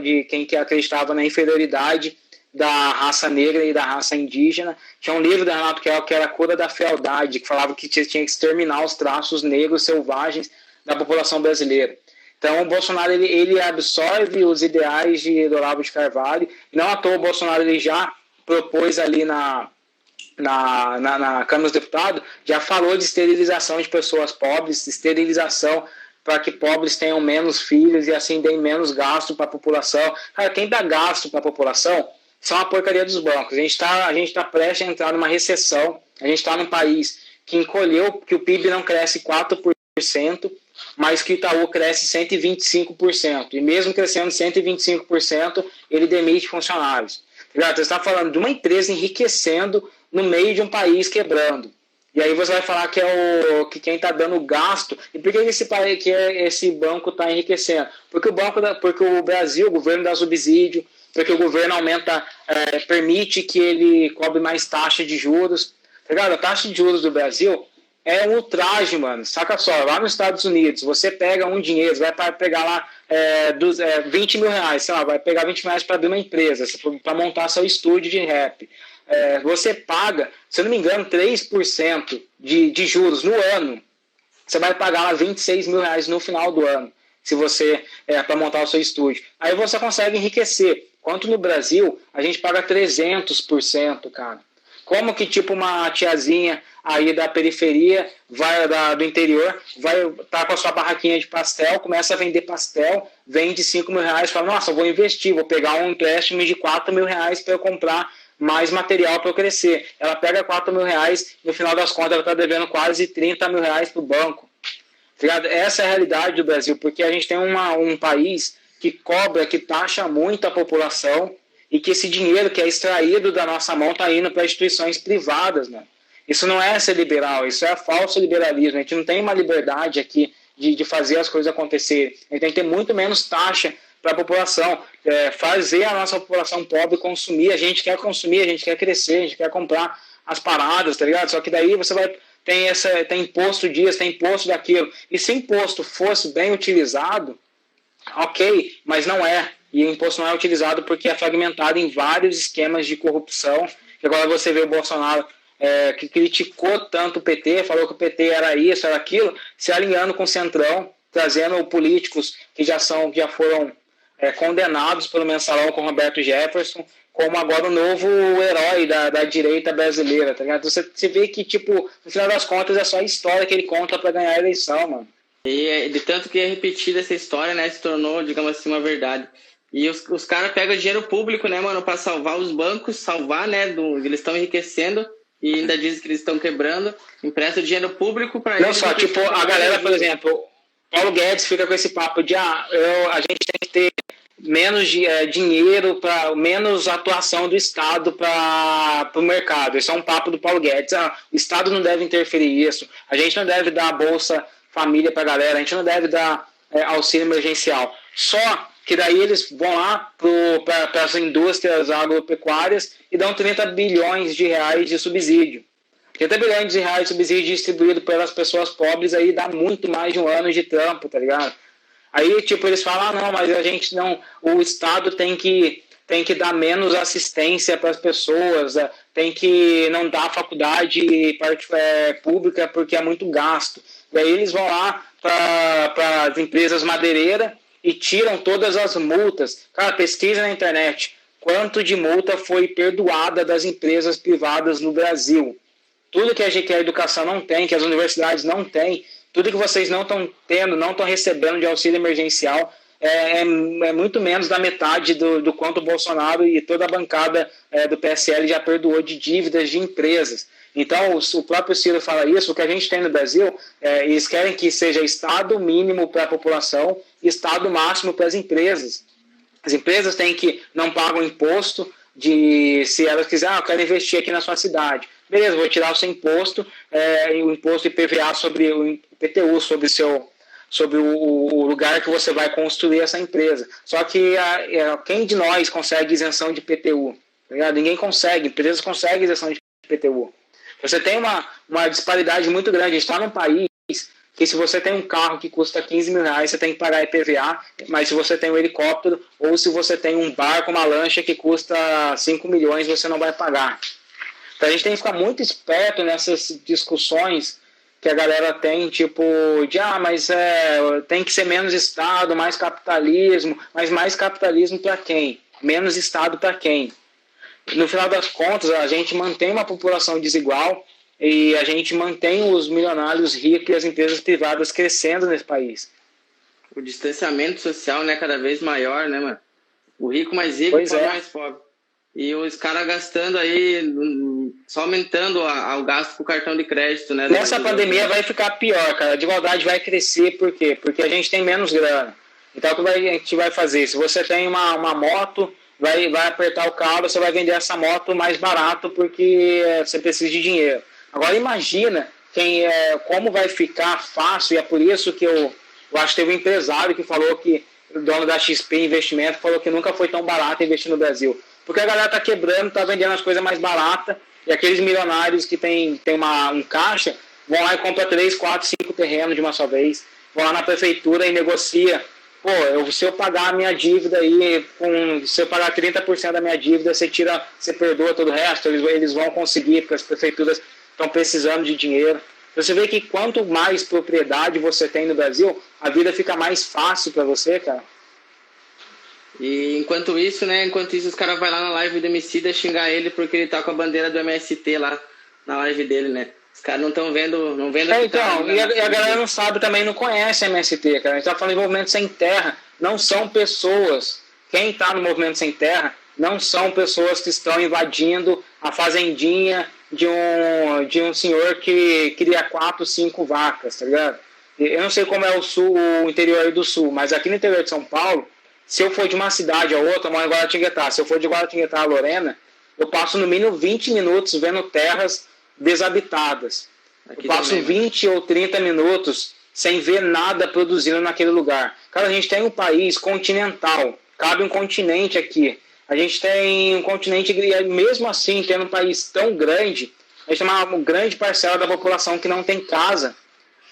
de quem que acreditava na inferioridade da raça negra e da raça indígena. Tinha um livro da Renato Kell que era A Cura da Fealdade, que falava que tinha que exterminar os traços negros selvagens da população brasileira. Então, o Bolsonaro ele absorve os ideais de Olavo de Carvalho. Não à toa, o Bolsonaro ele já propôs ali na Câmara dos Deputados, já falou de esterilização de pessoas pobres, esterilização para que pobres tenham menos filhos e assim deem menos gasto para a população. Cara, quem dá gasto para a população são a porcaria dos bancos. A gente tá prestes a entrar numa recessão, a gente está num país que encolheu, que o PIB não cresce 4%, mas que o Itaú cresce 125%. E mesmo crescendo 125%, ele demite funcionários. Você está falando de uma empresa enriquecendo no meio de um país quebrando. E aí você vai falar que que quem está dando gasto. E por que esse banco está enriquecendo? Porque o Brasil, o governo dá subsídio, porque o governo permite que ele cobre mais taxa de juros. Tá ligado? A taxa de juros do Brasil é um ultraje, mano. Saca só, lá nos Estados Unidos, você pega um dinheiro, vai pegar lá 20 mil reais, sei lá, vai pegar 20 mil reais para abrir uma empresa, para montar seu estúdio de rap. Você paga, se eu não me engano, 3% de juros no ano. Você vai pagar lá 26 mil reais no final do ano, se você para montar o seu estúdio. Aí você consegue enriquecer. Enquanto no Brasil, a gente paga 300%, cara. Como que tipo uma tiazinha aí da periferia, do interior, vai estar com a sua barraquinha de pastel, começa a vender pastel, vende 5 mil reais, fala, nossa, eu vou investir, vou pegar um empréstimo de 4 mil reais para eu comprar mais material para eu crescer. Ela pega 4 mil reais, no final das contas ela está devendo quase 30 mil reais para o banco. Essa é a realidade do Brasil, porque a gente tem um país que cobra, que taxa muito a população, e que esse dinheiro que é extraído da nossa mão está indo para instituições privadas, né? Isso não é ser liberal, isso é falso liberalismo. A gente não tem uma liberdade aqui de fazer as coisas acontecerem. A gente tem que ter muito menos taxa para a população, fazer a nossa população pobre consumir. A gente quer consumir, a gente quer crescer, a gente quer comprar as paradas, tá ligado? Só que daí você vai tem imposto disso, tem imposto daquilo. E se imposto fosse bem utilizado, ok, mas não é. E o imposto não é utilizado porque é fragmentado em vários esquemas de corrupção. E agora você vê o Bolsonaro que criticou tanto o PT, falou que o PT era isso, era aquilo, se alinhando com o Centrão, trazendo políticos que já foram condenados pelo mensalão com Roberto Jefferson, como agora o novo herói da direita brasileira, tá ligado? Você vê que, tipo, no final das contas é só a história que ele conta para ganhar a eleição, mano. E de tanto que é repetida essa história, né, se tornou, digamos assim, uma verdade. E os caras pegam dinheiro público, né, mano, para salvar os bancos, salvar, né, eles estão enriquecendo e ainda dizem que eles estão quebrando, empresta dinheiro público para eles. Não só, tipo, a galera, por exemplo, Paulo Guedes fica com esse papo de a gente tem que ter menos dinheiro, para menos atuação do Estado para o mercado. Esse é um papo do Paulo Guedes. O Estado não deve interferir isso. A gente não deve dar Bolsa Família para a galera. A gente não deve dar auxílio emergencial. Só que daí eles vão lá para as indústrias agropecuárias e dão 30 bilhões de reais de subsídio. 30 bilhões de reais de subsídio distribuído pelas pessoas pobres aí dá muito mais de um ano de trampo, tá ligado? Aí, tipo, eles falam, não, mas a gente não... O Estado tem que dar menos assistência para as pessoas, tem que não dar faculdade pública porque é muito gasto. E aí eles vão lá para as empresas madeireiras e tiram todas as multas. Cara, pesquisa na internet. Quanto de multa foi perdoada das empresas privadas no Brasil? Tudo que a educação não tem, que as universidades não têm, tudo que vocês não estão tendo, não estão recebendo de auxílio emergencial, é muito menos da metade do quanto o Bolsonaro e toda a bancada do PSL já perdoou de dívidas de empresas. Então, o próprio Ciro fala isso, o que a gente tem no Brasil, eles querem que seja Estado mínimo para a população e Estado máximo para as empresas. As empresas não pagam imposto se elas quiserem, eu quero investir aqui na sua cidade. Beleza, vou tirar o seu imposto, o imposto IPVA sobre o IPTU, sobre o lugar que você vai construir essa empresa. Só que quem de nós consegue isenção de IPTU? Tá? Ninguém consegue, empresas conseguem isenção de IPTU. Você tem uma disparidade muito grande. A gente está num país que se você tem um carro que custa 15 mil reais, você tem que pagar IPVA, mas se você tem um helicóptero ou se você tem um barco, uma lancha que custa 5 milhões, você não vai pagar. Então a gente tem que ficar muito esperto nessas discussões que a galera tem, tipo, mas tem que ser menos Estado, mais capitalismo, mas mais capitalismo para quem? Menos Estado para quem? No final das contas, a gente mantém uma população desigual e a gente mantém os milionários ricos e as empresas privadas crescendo nesse país. O distanciamento social, né, cada vez maior, né, mano? O rico mais rico, o pobre mais pobre. E os caras gastando aí, só aumentando o gasto com o cartão de crédito, né? Nessa pandemia vai ficar pior, cara. A desigualdade vai crescer, por quê? Porque a gente tem menos grana. Então, o que a gente vai fazer? Se você tem uma moto, vai apertar o cabo, você vai vender essa moto mais barato porque você precisa de dinheiro. Agora, imagina como vai ficar fácil, e é por isso que eu acho que teve um empresário que falou que, o dono da XP Investimento, falou que nunca foi tão barato investir no Brasil. Porque a galera tá quebrando, tá vendendo as coisas mais baratas, e aqueles milionários que tem um caixa, vão lá e compram 3, 4, 5 terrenos de uma só vez, vão lá na prefeitura e negocia. Pô, se eu pagar a minha dívida aí, se eu pagar 30% da minha dívida, você perdoa todo o resto, eles vão conseguir, porque as prefeituras estão precisando de dinheiro. Você vê que quanto mais propriedade você tem no Brasil, a vida fica mais fácil para você, cara. E enquanto isso, os caras vão lá na live do Emicida xingar ele porque ele tá com a bandeira do MST lá na live dele, né? Os caras não estão vendo. Então, e a galera não sabe também, não conhece MST, cara. A gente tá falando de movimento sem terra, não são pessoas. Quem tá no movimento sem terra não são pessoas que estão invadindo a fazendinha de um senhor que cria 4, 5 vacas, tá ligado? Eu não sei como é o interior do sul, mas aqui no interior de São Paulo, Se eu for de uma cidade a outra, eu moro em Guaratinguetá. Se eu for de Guaratinguetá a Lorena, eu passo no mínimo 20 minutos vendo terras desabitadas. Eu passo 20 ou 30 minutos sem ver nada produzindo naquele lugar. Cara, a gente tem um país continental, cabe um continente aqui. A gente tem um continente, mesmo assim, tendo um país tão grande, a gente tem uma grande parcela da população que não tem casa.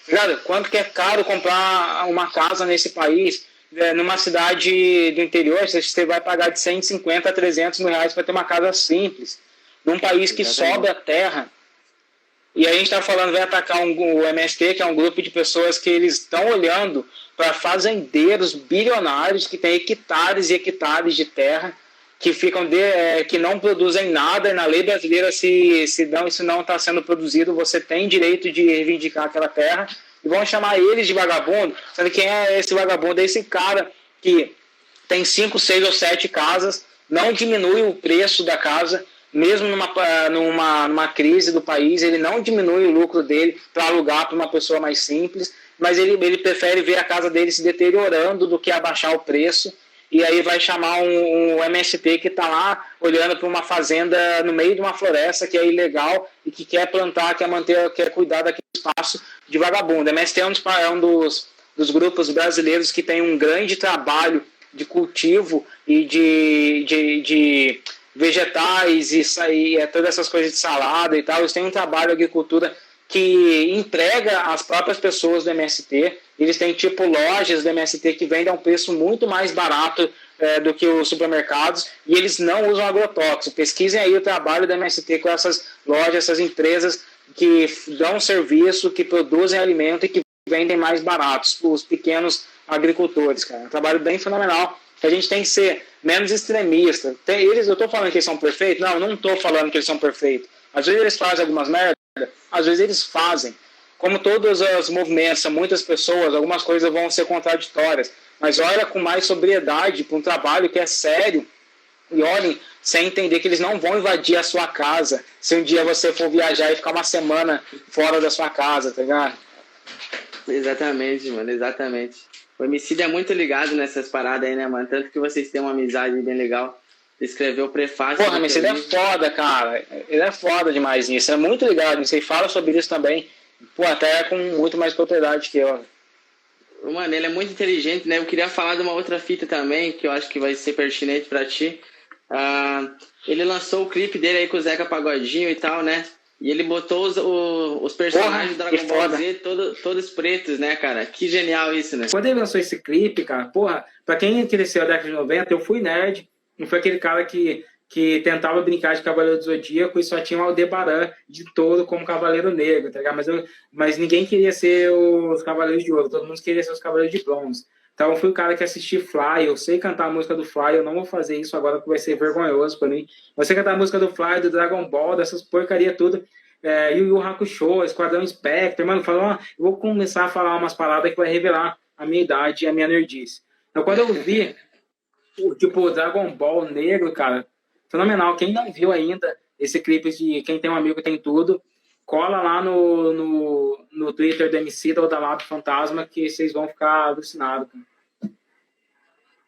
Cara, quanto que é caro comprar uma casa nesse país? Numa cidade do interior, você vai pagar de 150 a 300 mil reais para ter uma casa simples. Num país que sobra terra. E aí a gente está falando, vai atacar o MST, que é um grupo de pessoas que eles estão olhando para fazendeiros bilionários que têm hectares e hectares de terra, que que não produzem nada. Na lei brasileira, se isso não está sendo produzido, você tem direito de reivindicar aquela terra. E vão chamar eles de vagabundo, sendo que quem é esse vagabundo? É esse cara que tem 5, 6 ou 7 casas, não diminui o preço da casa, mesmo numa crise do país, ele não diminui o lucro dele para alugar para uma pessoa mais simples, mas ele prefere ver a casa dele se deteriorando do que abaixar o preço. E aí vai chamar um MST que está lá olhando para uma fazenda no meio de uma floresta que é ilegal e que quer plantar, quer cuidar daquele espaço de vagabundo. O MST é um dos grupos brasileiros que tem um grande trabalho de cultivo e de vegetais e todas essas coisas de salada e tal. Eles têm um trabalho de agricultura que emprega as próprias pessoas do MST. Eles têm tipo lojas do MST que vendem a um preço muito mais barato do que os supermercados, e eles não usam agrotóxico. Pesquisem aí o trabalho do MST com essas lojas, essas empresas que dão serviço, que produzem alimento e que vendem mais baratos, os pequenos agricultores, cara. Um trabalho bem fenomenal, que a gente tem que ser menos extremista. Eu estou falando que eles são perfeitos? Não, eu não estou falando que eles são perfeitos. Às vezes eles fazem algumas merdas, às vezes eles fazem. Como todos os movimentos, são muitas pessoas, algumas coisas vão ser contraditórias, mas olha com mais sobriedade para um trabalho que é sério, e olhem sem entender que eles não vão invadir a sua casa se um dia você for viajar e ficar uma semana fora da sua casa, tá ligado? Exatamente, mano, exatamente. O Emicida é muito ligado nessas paradas aí, né, mano? Tanto que vocês têm uma amizade bem legal. Escreveu o prefácio. Porra, o Emicida é foda, cara. Ele é foda demais nisso. É muito ligado nisso. Ele fala sobre isso também. Pô, até com muito mais propriedade que eu. Mano, ele é muito inteligente, né? Eu queria falar de uma outra fita também, que eu acho que vai ser pertinente pra ti. Ele lançou o clipe dele aí com o Zeca Pagodinho e tal, né? E ele botou os personagens do Dragon Ball Z todos pretos, né, cara? Que genial isso, né? Quando ele lançou esse clipe, cara, porra, pra quem cresceu na década de 90, eu fui nerd. Não foi aquele cara que tentava brincar de Cavaleiro do Zodíaco e só tinha o Aldebaran de touro como Cavaleiro Negro, tá ligado? Mas ninguém queria ser os Cavaleiros de Ouro, todo mundo queria ser os Cavaleiros de Bronze. Então eu fui o cara que assisti Fly, eu sei cantar a música do Fly, eu não vou fazer isso agora porque vai ser vergonhoso pra mim. Você cantar a música do Fly, do Dragon Ball, dessas porcaria tudo, Yu Yu Hakusho, Esquadrão Spectre, mano, eu vou começar a falar umas paradas que vai revelar a minha idade e a minha nerdice. Então quando eu vi o Dragon Ball negro, cara, fenomenal. Quem não viu ainda esse clipe de Quem Tem um Amigo Tem Tudo, cola lá no Twitter do Emicida ou da Lab Fantasma que vocês vão ficar alucinados.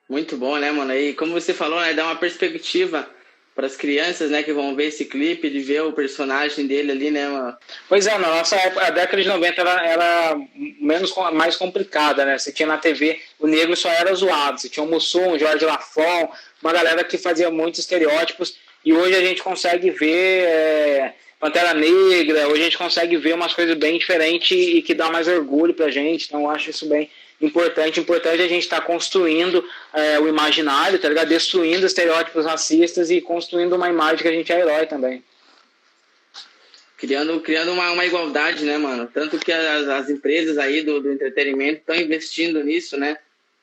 Muito bom, né, mano? E como você falou, né, dá uma perspectiva para as crianças, né, que vão ver esse clipe, de ver o personagem dele ali, né, mano? Pois é, na nossa época, a década de 90 era mais complicada, né? Você tinha na TV, o negro só era zoado. Você tinha o Mussum, o Jorge Lafon, uma galera que fazia muitos estereótipos, e hoje a gente consegue ver Pantera Negra, hoje a gente consegue ver umas coisas bem diferentes e que dá mais orgulho pra gente, então eu acho isso bem importante a gente estar construindo o imaginário, tá ligado? Destruindo estereótipos racistas e construindo uma imagem que a gente é herói também. Criando uma igualdade, né, mano? Tanto que as empresas aí do entretenimento estão investindo nisso, né?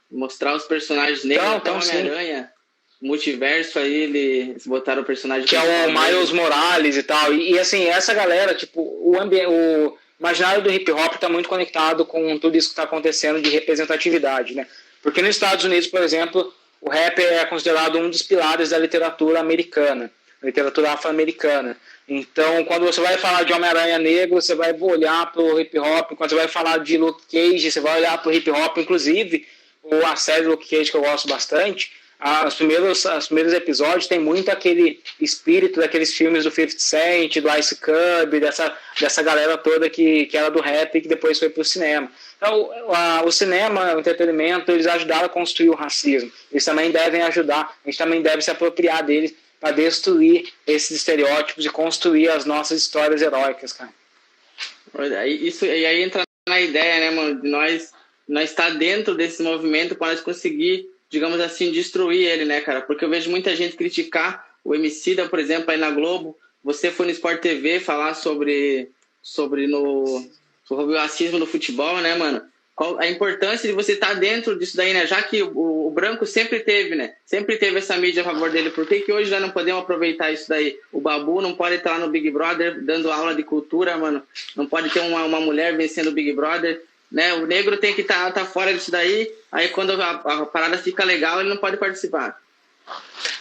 Mostrar os personagens negros, então Homem-Aranha, Multiverso aí, eles botaram o personagem... Que é o Miles Morales e tal. E assim, essa galera, tipo, o imaginário do hip hop está muito conectado com tudo isso que está acontecendo de representatividade, né? Porque nos Estados Unidos, por exemplo, o rap é considerado um dos pilares da literatura americana, literatura afro-americana. Então, quando você vai falar de Homem-Aranha negro, você vai olhar para o hip hop. Quando você vai falar de Luke Cage, você vai olhar para o hip hop. Inclusive, ou a série do Luke Cage, que eu gosto bastante, os primeiros episódios tem muito aquele espírito daqueles filmes do 50 Cent, do Ice Cube, dessa galera toda que era do rap e que depois foi pro cinema. Então, o cinema, o entretenimento, eles ajudaram a construir o racismo. Eles também devem ajudar, a gente também deve se apropriar deles para destruir esses estereótipos e construir as nossas histórias heróicas, cara. E aí entra na ideia, né, mano, de nós estar dentro desse movimento para nós conseguir, digamos assim, destruir ele, né, cara? Porque eu vejo muita gente criticar o Emicida, por exemplo, aí na Globo. Você foi no Sport TV falar sobre o racismo no futebol, né, mano? Qual a importância de você estar dentro disso daí, né? Já que o branco sempre teve, né? Sempre teve essa mídia a favor dele. Por que hoje já não podemos aproveitar isso daí? O Babu não pode estar lá no Big Brother dando aula de cultura, mano. Não pode ter uma mulher vencendo o Big Brother, né? O negro tem que estar fora disso daí. Aí quando a parada fica legal, ele não pode participar.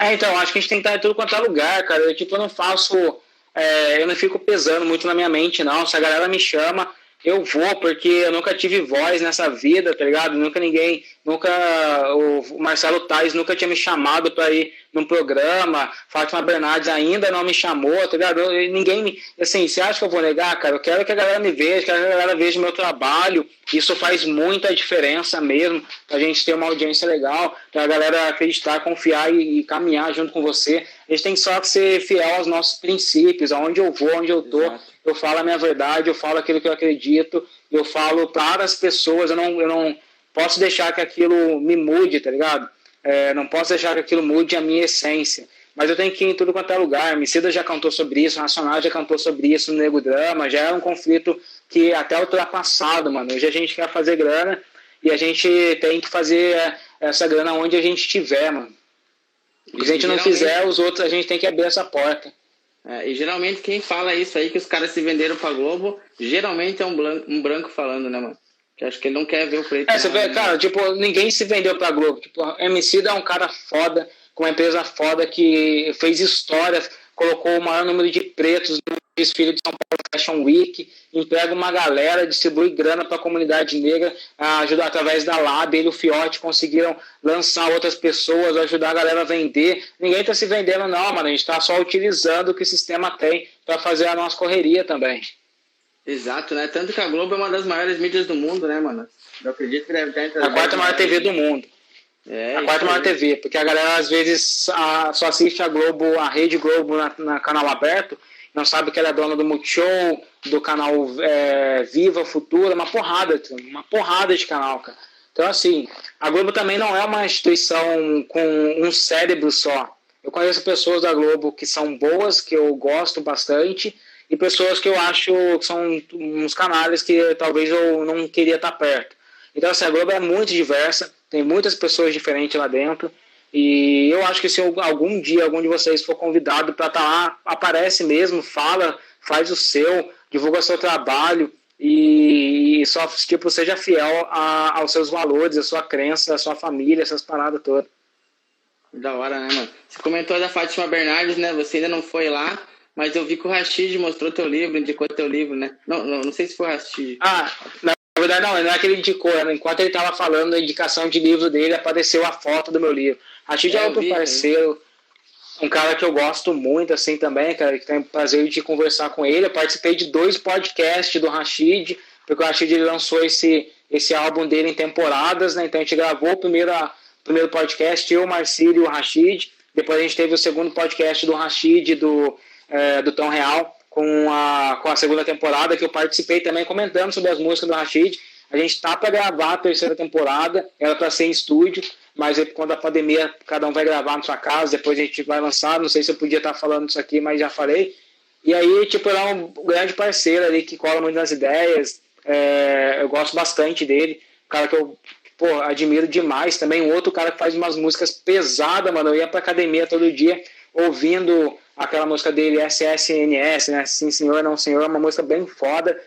Então, acho que a gente tem que estar em tudo quanto é lugar, cara. Eu não faço... eu não fico pesando muito na minha mente, não. Se a galera me chama... Eu vou, porque eu nunca tive voz nessa vida, tá ligado? O Marcelo Tais nunca tinha me chamado para ir num programa, Fátima Bernardes ainda não me chamou, tá ligado? Assim, você acha que eu vou negar, cara? Eu quero que a galera me veja, quero que a galera veja o meu trabalho, isso faz muita diferença mesmo, pra gente ter uma audiência legal, pra a galera acreditar, confiar e caminhar junto com você. A gente tem só que ser fiel aos nossos princípios, aonde eu vou, onde eu tô. Exato. Eu falo a minha verdade, eu falo aquilo que eu acredito, eu falo para as pessoas, eu não posso deixar que aquilo me mude, tá ligado? Não posso deixar que aquilo mude a minha essência. Mas eu tenho que ir em tudo quanto é lugar. Emicida já cantou sobre isso, Racionais já cantou sobre isso no Nego Drama, já é um conflito que até ultrapassado, mano. Hoje a gente quer fazer grana e a gente tem que fazer essa grana onde a gente estiver, mano. Se a gente não fizer, os outros, a gente tem que abrir essa porta. E geralmente quem fala isso aí, que os caras se venderam pra Globo, geralmente é um branco falando, né, mano? Que acho que ele não quer ver o preto. Você vê, cara, tipo, ninguém se vendeu pra Globo. Tipo, o Emicida é um cara foda, com uma empresa foda que fez história, colocou o maior número de pretos no desfile de São Paulo Fashion Week, emprega uma galera, distribui grana para a comunidade negra, ajuda através da Lab, ele e o Fiote conseguiram lançar outras pessoas, ajudar a galera a vender. Ninguém está se vendendo não, mano, a gente está só utilizando o que o sistema tem para fazer a nossa correria também. Exato, né? Tanto que a Globo é uma das maiores mídias do mundo, né, mano? Eu acredito que deve estar entre a quarta maior TV do mundo. A quarta maior TV, porque a galera às vezes só assiste a Globo, a Rede Globo na canal aberto, não sabe que ela é dona do Multishow, do canal Viva, Futura, uma porrada de canal, cara. Então, assim, a Globo também não é uma instituição com um cérebro só. Eu conheço pessoas da Globo que são boas, que eu gosto bastante, e pessoas que eu acho que são uns canais que talvez eu não queria estar perto. Então, assim, a Globo é muito diversa, tem muitas pessoas diferentes lá dentro, e eu acho que se algum dia algum de vocês for convidado para estar lá, aparece mesmo, fala, faz o seu, divulga seu trabalho e só tipo, seja fiel aos seus valores, à sua crença, à sua família, essas paradas todas. Da hora, né, mano? Você comentou da Fátima Bernardes, né? Você ainda não foi lá, mas eu vi que o Rashid mostrou teu livro, indicou teu livro, né? Não sei se foi o Rashid. Na verdade, não é que ele indicou. Enquanto ele estava falando da indicação de livro dele, apareceu a foto do meu livro. Rashid é outro parceiro, um cara que eu gosto muito, assim, também, cara, que tem o prazer de conversar com ele. Eu participei de 2 podcasts do Rashid, porque o Rashid ele lançou esse álbum dele em temporadas, né? Então a gente gravou o primeiro podcast, eu, o Marcílio e o Rashid. Depois a gente teve o segundo podcast do Rashid, do Tom Real, com a segunda temporada, que eu participei também comentando sobre as músicas do Rashid. A gente está para gravar a 3ª temporada, era para ser em estúdio, mas quando a pandemia, cada um vai gravar na sua casa, depois a gente vai lançar, não sei se eu podia estar falando isso aqui, mas já falei. E aí, tipo, ele é um grande parceiro ali, que cola muito nas ideias, eu gosto bastante dele, um cara que eu admiro demais também, um outro cara que faz umas músicas pesadas, mano, eu ia pra academia todo dia, ouvindo aquela música dele, SSNS, né, Sim Senhor, Não Senhor, uma música bem foda,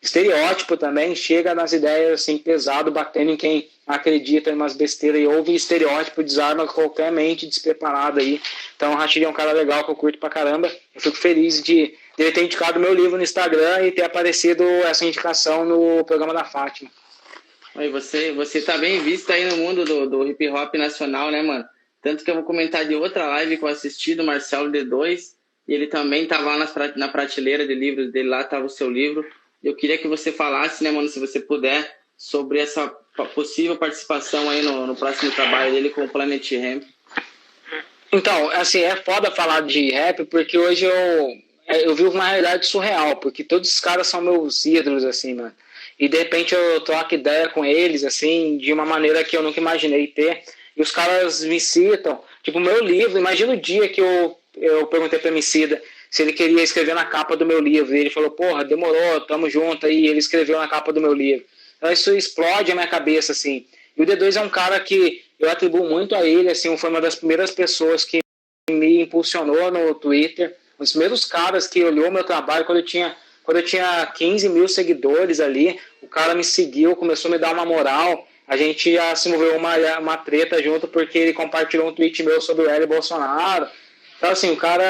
estereótipo também, chega nas ideias assim, pesado, batendo em quem acredita em umas besteiras e ouve estereótipo, desarma qualquer mente despreparada aí. Então o Rashid é um cara legal que eu curto pra caramba. Eu fico feliz de ele ter indicado meu livro no Instagram e ter aparecido essa indicação no programa da Fátima. Aí você tá bem visto aí no mundo do hip hop nacional, né, mano? Tanto que eu vou comentar de outra live que eu assisti do Marcelo D2, e ele também tava lá na prateleira de livros dele, lá tava o seu livro. Eu queria que você falasse, né, mano, se você puder, sobre essa possível participação aí no próximo trabalho dele com o Planet Hemp. Então, assim, é foda falar de rap, porque hoje eu vivo uma realidade surreal, porque todos os caras são meus ídolos, assim, mano. E de repente eu troco ideia com eles, assim, de uma maneira que eu nunca imaginei ter. E os caras me citam. Tipo, o meu livro, imagina o dia que eu perguntei pra Emicida se ele queria escrever na capa do meu livro. E ele falou, porra, demorou, tamo junto aí. E ele escreveu na capa do meu livro. Então isso explode a minha cabeça, assim. E o D2 é um cara que eu atribuo muito a ele, assim, foi uma das primeiras pessoas que me impulsionou no Twitter. Um dos primeiros caras que olhou meu trabalho quando eu tinha 15 mil seguidores ali. O cara me seguiu, começou a me dar uma moral. A gente já se moveu uma treta junto porque ele compartilhou um tweet meu sobre o Hélio Bolsonaro. Então, assim, o cara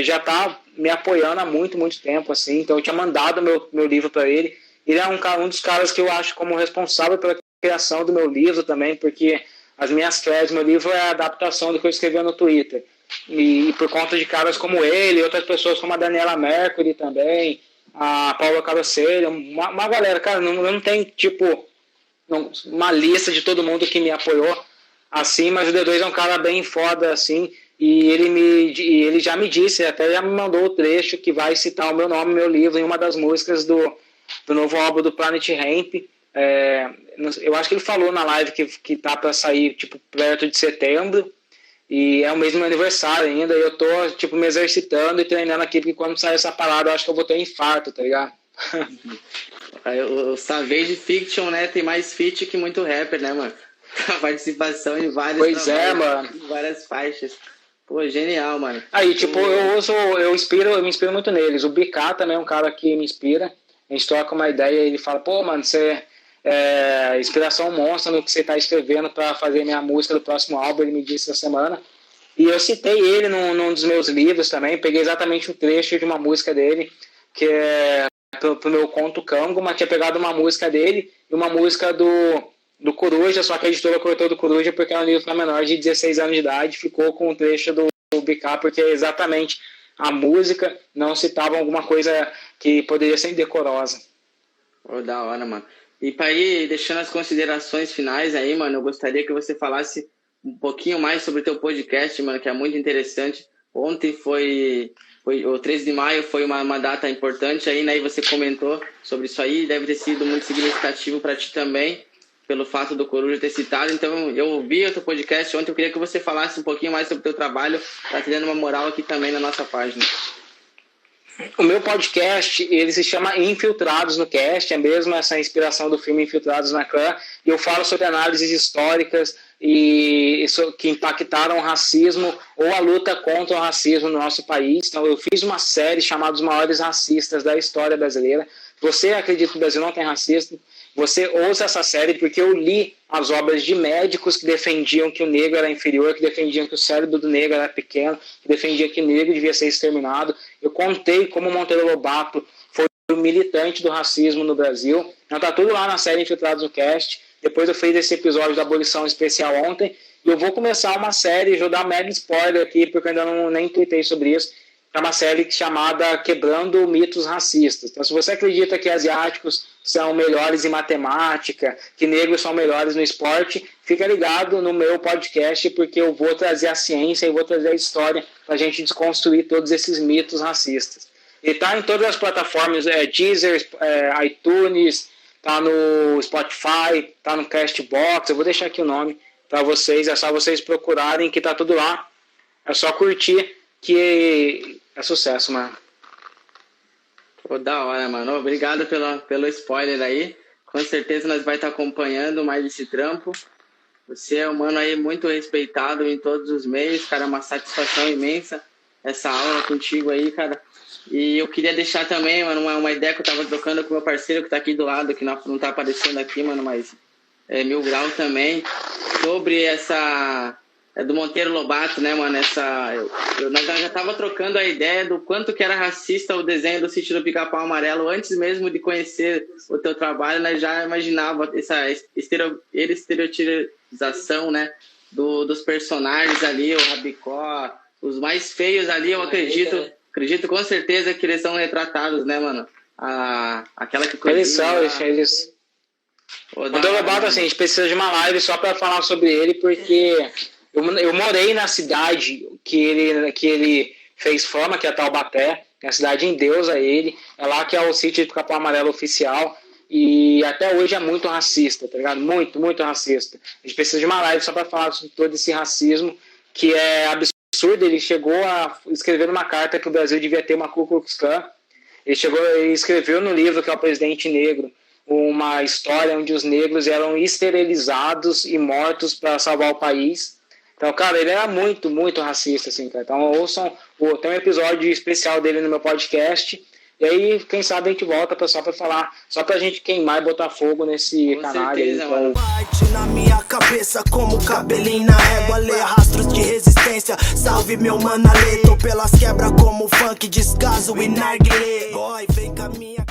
já tá me apoiando há muito, muito tempo, assim. Então, eu tinha mandado meu livro para ele. Ele é um dos caras que eu acho como responsável pela criação do meu livro também, porque as minhas threads, meu livro é a adaptação do que eu escrevia no Twitter. E por conta de caras como ele, outras pessoas como a Daniela Mercury também, a Paula Carocelha, uma galera, cara, não tem, tipo, uma lista de todo mundo que me apoiou assim, mas o D2 é um cara bem foda, assim, e ele já me disse, até já me mandou o trecho que vai citar o meu nome, meu livro, em uma das músicas do novo álbum do Planet Hemp. Eu acho que ele falou na live que tá pra sair, tipo, perto de setembro, e é o mesmo aniversário ainda, e eu tô, tipo, me exercitando e treinando aqui, porque quando sair essa parada eu acho que eu vou ter infarto, tá ligado? O Savage Fiction, né, tem mais feat que muito rapper, né, mano? A participação em vários mano. Em várias faixas. Pô, genial, mano. Aí, tipo, eu me inspiro muito neles. O BK também é um cara que me inspira. A gente troca uma ideia e ele fala, pô, mano, você inspiração monstra no que você tá escrevendo para fazer minha música do próximo álbum, ele me disse essa semana. E eu citei ele num dos meus livros também, peguei exatamente um trecho de uma música dele, que é pro meu conto Cango, mas tinha pegado uma música dele e uma música do Coruja, só que a editora cortou do Coruja porque era um livro para menor de 16 anos de idade, ficou com o trecho do BK, porque exatamente a música não citava alguma coisa que poderia ser indecorosa. Oh, da hora, mano. E para ir deixando as considerações finais aí, mano, eu gostaria que você falasse um pouquinho mais sobre o teu podcast, mano, que é muito interessante. Ontem foi o 13 de maio, foi uma data importante aí, né? E você comentou sobre isso aí, deve ter sido muito significativo para ti também, pelo fato do Coruja ter citado. Então, eu ouvi o teu podcast ontem, eu queria que você falasse um pouquinho mais sobre o teu trabalho, tá te dando uma moral aqui também na nossa página. O meu podcast, ele se chama Infiltrados no Cast, é mesmo essa inspiração do filme Infiltrados na Clã, e eu falo sobre análises históricas que impactaram o racismo ou a luta contra o racismo no nosso país. Então, eu fiz uma série chamada Os Maiores Racistas da História Brasileira. Você acredita que o Brasil não tem racismo? Você ouça essa série porque eu li as obras de médicos que defendiam que o negro era inferior, que defendiam que o cérebro do negro era pequeno, que defendiam que o negro devia ser exterminado. Eu contei como Monteiro Lobato foi o militante do racismo no Brasil. Então tá tudo lá na série Infiltrados no Cast. Depois eu fiz esse episódio da abolição especial ontem. E eu vou começar uma série, vou dar mega spoiler aqui, porque eu ainda nem tuitei sobre isso. É uma série chamada Quebrando Mitos Racistas. Então, se você acredita que asiáticos são melhores em matemática, que negros são melhores no esporte, fica ligado no meu podcast, porque eu vou trazer a ciência e vou trazer a história para a gente desconstruir todos esses mitos racistas. Ele está em todas as plataformas, Deezer, iTunes, está no Spotify, está no Castbox. Eu vou deixar aqui o nome para vocês, é só vocês procurarem que está tudo lá. É só curtir que é sucesso, mano. Pô, da hora, mano. Obrigado pelo spoiler aí. Com certeza nós vai estar acompanhando mais esse trampo. Você é um mano aí muito respeitado em todos os meios, cara. É uma satisfação imensa essa aula contigo aí, cara. E eu queria deixar também, mano, uma ideia que eu tava trocando com meu parceiro que tá aqui do lado, que não tá aparecendo aqui, mano, mas é Mil Grau também, sobre é do Monteiro Lobato, né, mano? Nós já tava trocando a ideia do quanto que era racista o desenho do Sítio do Pica-Pau Amarelo. Antes mesmo de conhecer o teu trabalho, nós já imaginava essa estereotipização, né, dos personagens ali, o Rabicó, os mais feios ali, eu acredito com certeza que eles são retratados, né, mano? Aquela que eles são, eles... O Monteiro Lobato, assim, a gente precisa de uma live só para falar sobre ele, porque eu morei na cidade que ele fez fama, que é Taubaté, é a cidade em Deus a ele, é lá que é o Sítio do Pica-Pau Amarelo oficial, e até hoje é muito racista, tá ligado? Muito, muito racista. A gente precisa de uma live só para falar sobre todo esse racismo, que é absurdo. Ele chegou a escrever uma carta que o Brasil devia ter uma Ku Klux Klan. Ele escreveu no livro, que é o Presidente Negro, uma história onde os negros eram esterilizados e mortos para salvar o país. Então, cara, ele era muito, muito racista, assim, cara. Então, ouçam, tem um episódio especial dele no meu podcast, e aí, quem sabe a gente volta só pra falar, só pra gente queimar e botar fogo nesse canal aí. Então... na minha cabeça como cabelinho na régua, ler rastros de resistência. Salve meu manaleto, pelas quebras como funk, descaso e narguilé. Boy, vem com a minha